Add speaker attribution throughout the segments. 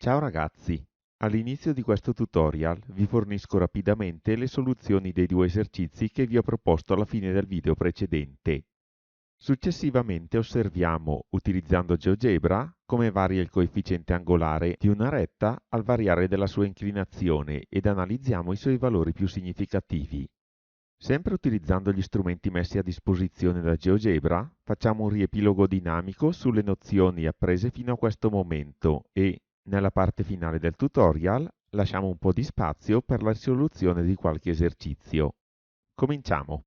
Speaker 1: Ciao ragazzi, all'inizio di questo tutorial vi fornisco rapidamente le soluzioni dei due esercizi che vi ho proposto alla fine del video precedente. Successivamente osserviamo, utilizzando GeoGebra, come varia il coefficiente angolare di una retta al variare della sua inclinazione ed analizziamo i suoi valori più significativi. Sempre utilizzando gli strumenti messi a disposizione da GeoGebra, facciamo un riepilogo dinamico sulle nozioni apprese fino a questo momento e, nella parte finale del tutorial, lasciamo un po' di spazio per la risoluzione di qualche esercizio. Cominciamo!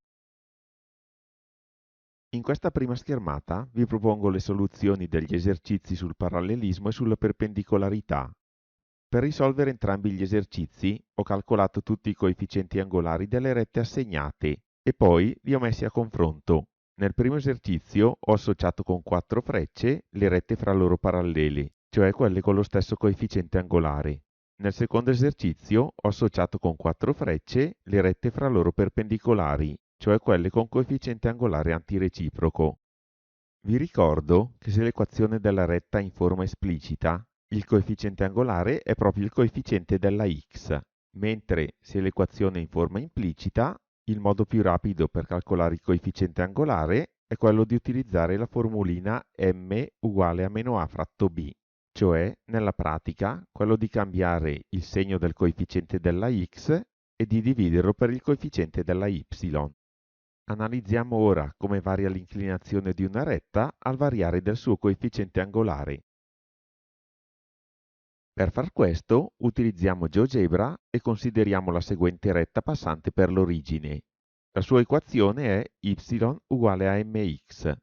Speaker 1: In questa prima schermata vi propongo le soluzioni degli esercizi sul parallelismo e sulla perpendicolarità. Per risolvere entrambi gli esercizi ho calcolato tutti i coefficienti angolari delle rette assegnate e poi li ho messi a confronto. Nel primo esercizio ho associato con 4 frecce le rette fra loro parallele, cioè quelle con lo stesso coefficiente angolare. Nel secondo esercizio ho associato con 4 frecce le rette fra loro perpendicolari, cioè quelle con coefficiente angolare antireciproco. Vi ricordo che se l'equazione della retta è in forma esplicita, il coefficiente angolare è proprio il coefficiente della x, mentre se l'equazione è in forma implicita, il modo più rapido per calcolare il coefficiente angolare è quello di utilizzare la formulina m uguale a meno a fratto b, cioè, nella pratica, quello di cambiare il segno del coefficiente della x e di dividerlo per il coefficiente della y. Analizziamo ora come varia l'inclinazione di una retta al variare del suo coefficiente angolare. Per far questo utilizziamo GeoGebra e consideriamo la seguente retta passante per l'origine. La sua equazione è y uguale a mx.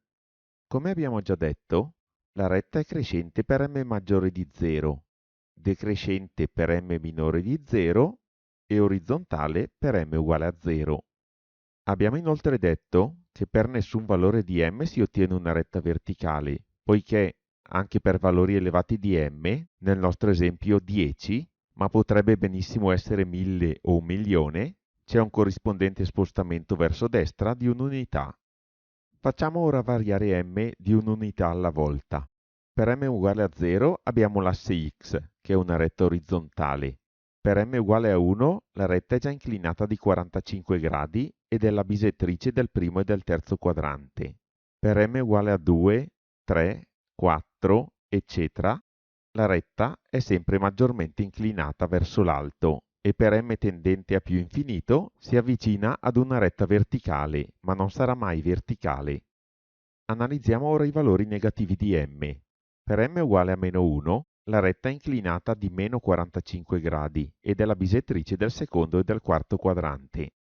Speaker 1: Come abbiamo già detto, la retta è crescente per m maggiore di 0, decrescente per m minore di 0 e orizzontale per m uguale a 0. Abbiamo inoltre detto che per nessun valore di m si ottiene una retta verticale, poiché anche per valori elevati di m, nel nostro esempio 10, ma potrebbe benissimo essere 1000 o 1.000.000, c'è un corrispondente spostamento verso destra di un'unità. Facciamo ora variare m di un'unità alla volta. Per m uguale a 0 abbiamo l'asse x, che è una retta orizzontale. Per m uguale a 1 la retta è già inclinata di 45 gradi ed è la bisettrice del primo e del terzo quadrante. Per m uguale a 2, 3, 4, eccetera, la retta è sempre maggiormente inclinata verso l'alto e per m tendente a più infinito si avvicina ad una retta verticale, ma non sarà mai verticale. Analizziamo ora i valori negativi di m. Per m uguale a meno 1, la retta è inclinata di meno 45 gradi ed è la bisettrice del secondo e del quarto quadrante.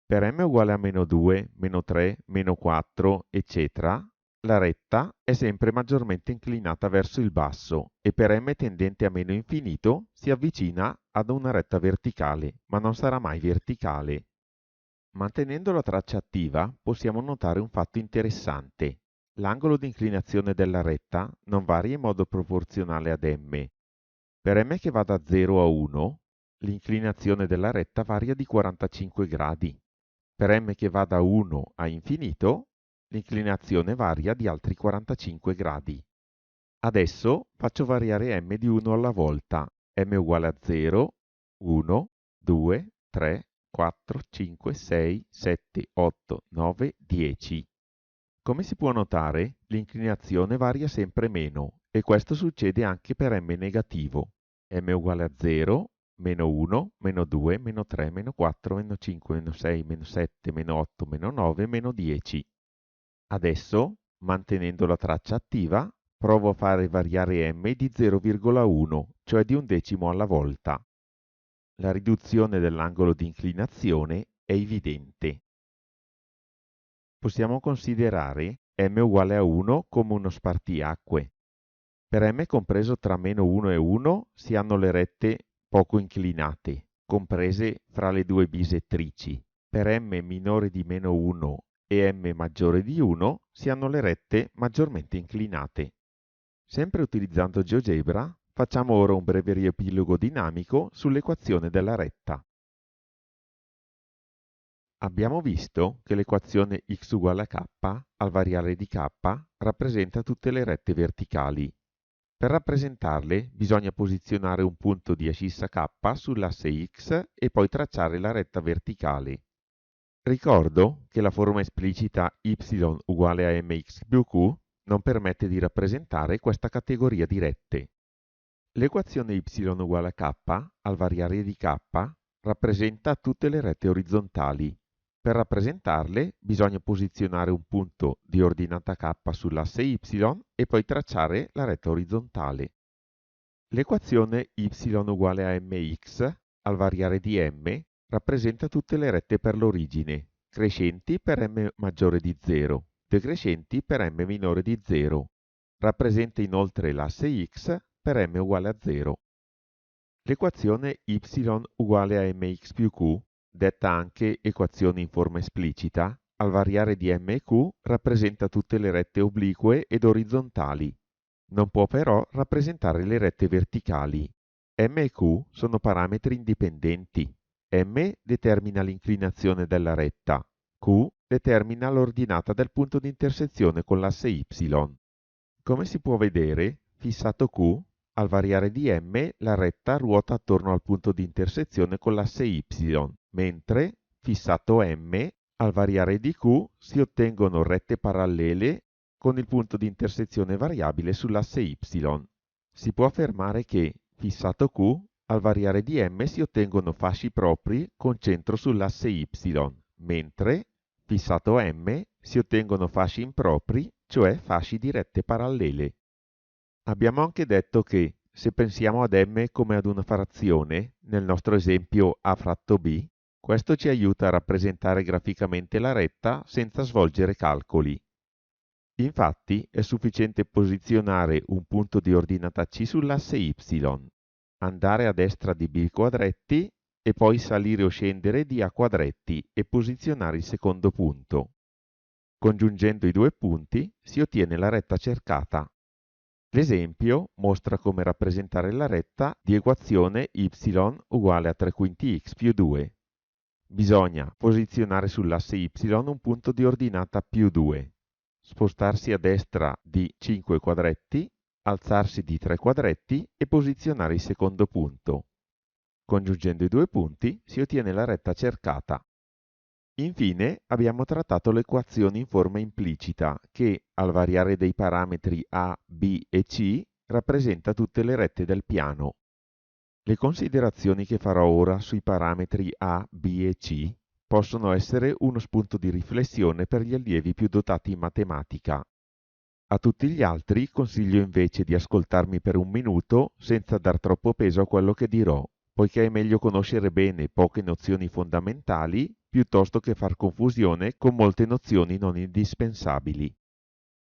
Speaker 1: Per m uguale a meno 2, meno 3, meno 4, eccetera, la retta è sempre maggiormente inclinata verso il basso e per m tendente a meno infinito si avvicina ad una retta verticale, ma non sarà mai verticale. Mantenendo la traccia attiva possiamo notare un fatto interessante. L'angolo di inclinazione della retta non varia in modo proporzionale ad m. Per m che va da 0 a 1, l'inclinazione della retta varia di 45 gradi. Per m che va da 1 a infinito, l'inclinazione varia di altri 45 gradi. Adesso faccio variare m di 1 alla volta. M uguale a 0, 1, 2, 3, 4, 5, 6, 7, 8, 9, 10. Come si può notare, l'inclinazione varia sempre meno e questo succede anche per m negativo. M uguale a 0, meno 1, meno 2, meno 3, meno 4, meno 5, meno 6, meno 7, meno 8, meno 9, meno 10. Adesso, mantenendo la traccia attiva, provo a fare variare m di 0,1, cioè di un decimo alla volta. La riduzione dell'angolo di inclinazione è evidente. Possiamo considerare m uguale a 1 come uno spartiacque. Per m compreso tra meno 1 e 1 si hanno le rette poco inclinate, comprese fra le due bisettrici. Per m minore di meno 1 e m maggiore di 1 si hanno le rette maggiormente inclinate. Sempre utilizzando GeoGebra, facciamo ora un breve riepilogo dinamico sull'equazione della retta. Abbiamo visto che l'equazione x uguale a k al variare di k rappresenta tutte le rette verticali. Per rappresentarle bisogna posizionare un punto di ascissa K sull'asse X e poi tracciare la retta verticale. Ricordo che la forma esplicita y uguale a mx più q non permette di rappresentare questa categoria di rette. L'equazione y uguale a k, al variare di k, rappresenta tutte le rette orizzontali. Per rappresentarle bisogna posizionare un punto di ordinata k sull'asse y e poi tracciare la retta orizzontale. L'equazione y uguale a mx, al variare di m, rappresenta tutte le rette per l'origine, crescenti per m maggiore di 0, decrescenti per m minore di 0. Rappresenta inoltre l'asse x per m uguale a 0. L'equazione y uguale a mx più q, detta anche equazione in forma esplicita, al variare di m e q rappresenta tutte le rette oblique ed orizzontali. Non può però rappresentare le rette verticali. M e Q sono parametri indipendenti. M determina l'inclinazione della retta, Q determina l'ordinata del punto di intersezione con l'asse Y. Come si può vedere, fissato Q, al variare di M la retta ruota attorno al punto di intersezione con l'asse Y, mentre, fissato M, al variare di Q si ottengono rette parallele con il punto di intersezione variabile sull'asse y. Si può affermare che, fissato Q, al variare di m si ottengono fasci propri con centro sull'asse y, mentre, fissato m, si ottengono fasci impropri, cioè fasci di rette parallele. Abbiamo anche detto che, se pensiamo ad m come ad una frazione, nel nostro esempio a fratto b, questo ci aiuta a rappresentare graficamente la retta senza svolgere calcoli. Infatti è sufficiente posizionare un punto di ordinata C sull'asse Y, andare a destra di B quadretti e poi salire o scendere di A quadretti e posizionare il secondo punto. Congiungendo i due punti si ottiene la retta cercata. L'esempio mostra come rappresentare la retta di equazione y uguale a 3 quinti x più 2. Bisogna posizionare sull'asse y un punto di ordinata più 2. Spostarsi a destra di 5 quadretti, alzarsi di 3 quadretti e posizionare il secondo punto. Congiungendo i due punti si ottiene la retta cercata. Infine abbiamo trattato l'equazione in forma implicita che, al variare dei parametri a, b e c, rappresenta tutte le rette del piano. Le considerazioni che farò ora sui parametri a, b e c possono essere uno spunto di riflessione per gli allievi più dotati in matematica. A tutti gli altri consiglio invece di ascoltarmi per un minuto senza dar troppo peso a quello che dirò, poiché è meglio conoscere bene poche nozioni fondamentali piuttosto che far confusione con molte nozioni non indispensabili.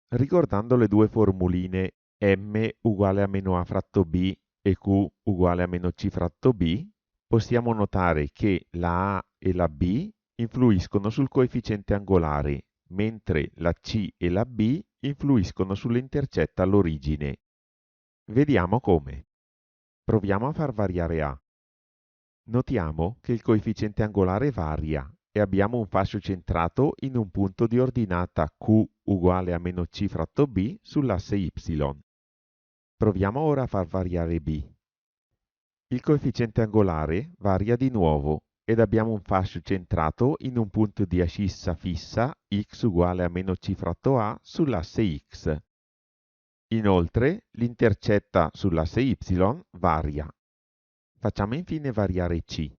Speaker 1: Ricordando le due formuline m uguale a meno a fratto b e q uguale a meno c fratto b, possiamo notare che la a e la b influiscono sul coefficiente angolare, mentre la c e la b influiscono sull'intercetta all'origine. Vediamo come. Proviamo a far variare a. Notiamo che il coefficiente angolare varia e abbiamo un fascio centrato in un punto di ordinata q uguale a meno c fratto b sull'asse y. Proviamo ora a far variare b. Il coefficiente angolare varia di nuovo ed abbiamo un fascio centrato in un punto di ascissa fissa x uguale a meno c fratto a sull'asse x. Inoltre l'intercetta sull'asse y varia. Facciamo infine variare c.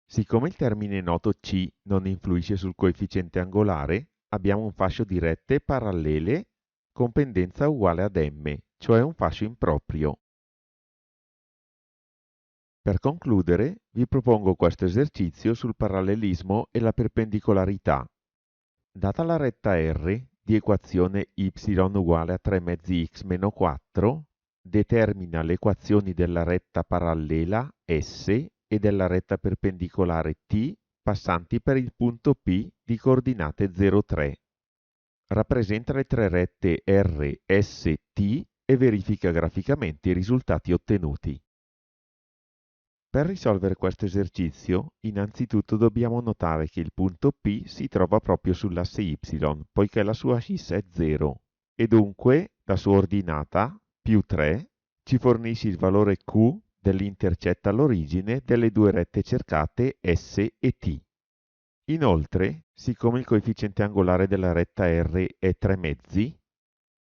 Speaker 1: Siccome il termine noto c non influisce sul coefficiente angolare, abbiamo un fascio di rette parallele con pendenza uguale ad m, cioè un fascio improprio. Per concludere, vi propongo questo esercizio sul parallelismo e la perpendicolarità. Data la retta R di equazione y uguale a 3 mezzi x meno 4, determina le equazioni della retta parallela S e della retta perpendicolare T passanti per il punto P di coordinate 0, 3. Rappresenta le tre rette R, S, T e verifica graficamente i risultati ottenuti. Per risolvere questo esercizio, innanzitutto dobbiamo notare che il punto P si trova proprio sull'asse Y, poiché la sua ascissa è 0, e dunque la sua ordinata, più 3 ci fornisce il valore Q dell'intercetta all'origine delle due rette cercate S e T. Inoltre, siccome il coefficiente angolare della retta R è 3 mezzi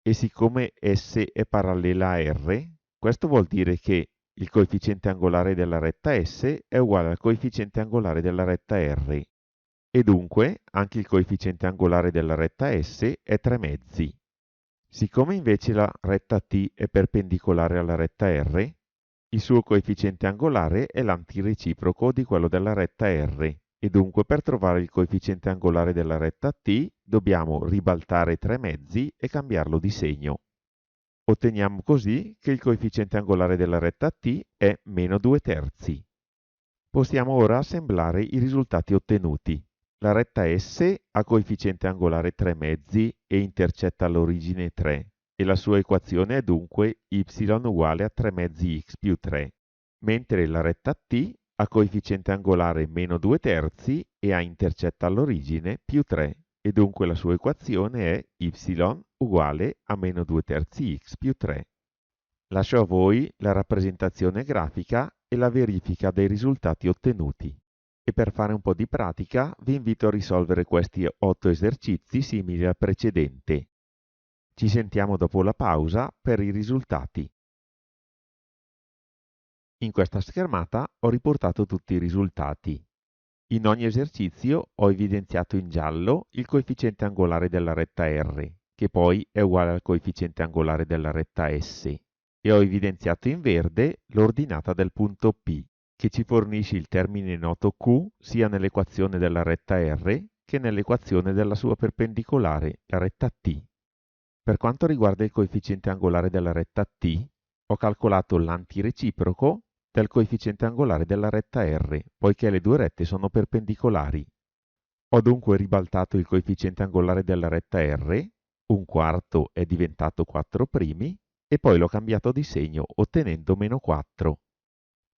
Speaker 1: e siccome S è parallela a R, questo vuol dire che il coefficiente angolare della retta S è uguale al coefficiente angolare della retta R e dunque anche il coefficiente angolare della retta S è 3 mezzi. Siccome invece la retta T è perpendicolare alla retta R, il suo coefficiente angolare è l'antireciproco di quello della retta R e dunque per trovare il coefficiente angolare della retta T dobbiamo ribaltare 3 mezzi e cambiarlo di segno. Otteniamo così che il coefficiente angolare della retta T è meno 2 terzi. Possiamo ora assemblare i risultati ottenuti. La retta S ha coefficiente angolare 3 mezzi e intercetta all'origine 3 e la sua equazione è dunque y uguale a 3 mezzi x più 3, mentre la retta T ha coefficiente angolare meno 2 terzi e ha intercetta all'origine più 3 e dunque la sua equazione è y uguale a meno 2 terzi x più 3. Lascio a voi la rappresentazione grafica e la verifica dei risultati ottenuti. E per fare un po' di pratica vi invito a risolvere questi 8 esercizi simili al precedente. Ci sentiamo dopo la pausa per i risultati. In questa schermata ho riportato tutti i risultati. In ogni esercizio ho evidenziato in giallo il coefficiente angolare della retta R, che poi è uguale al coefficiente angolare della retta S, e ho evidenziato in verde l'ordinata del punto P, che ci fornisce il termine noto Q sia nell'equazione della retta R che nell'equazione della sua perpendicolare, la retta T. Per quanto riguarda il coefficiente angolare della retta T, ho calcolato l'antireciproco del coefficiente angolare della retta R, poiché le due rette sono perpendicolari. Ho dunque ribaltato il coefficiente angolare della retta R, un quarto è diventato 4 primi, e poi l'ho cambiato di segno ottenendo meno 4.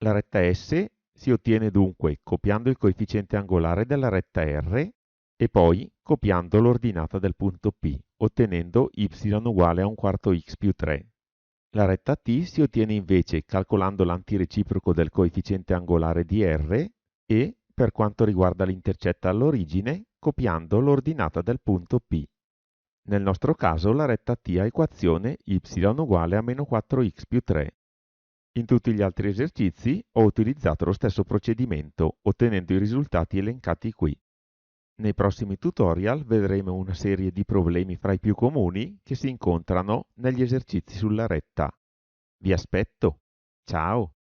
Speaker 1: La retta S si ottiene dunque copiando il coefficiente angolare della retta R e poi copiando l'ordinata del punto P, ottenendo y uguale a un quarto x più 3. La retta T si ottiene invece calcolando l'antireciproco del coefficiente angolare di R e, per quanto riguarda l'intercetta all'origine, copiando l'ordinata del punto P. Nel nostro caso la retta T ha equazione y uguale a meno 4x più 3. In tutti gli altri esercizi ho utilizzato lo stesso procedimento, ottenendo i risultati elencati qui. Nei prossimi tutorial vedremo una serie di problemi fra i più comuni che si incontrano negli esercizi sulla retta. Vi aspetto! Ciao!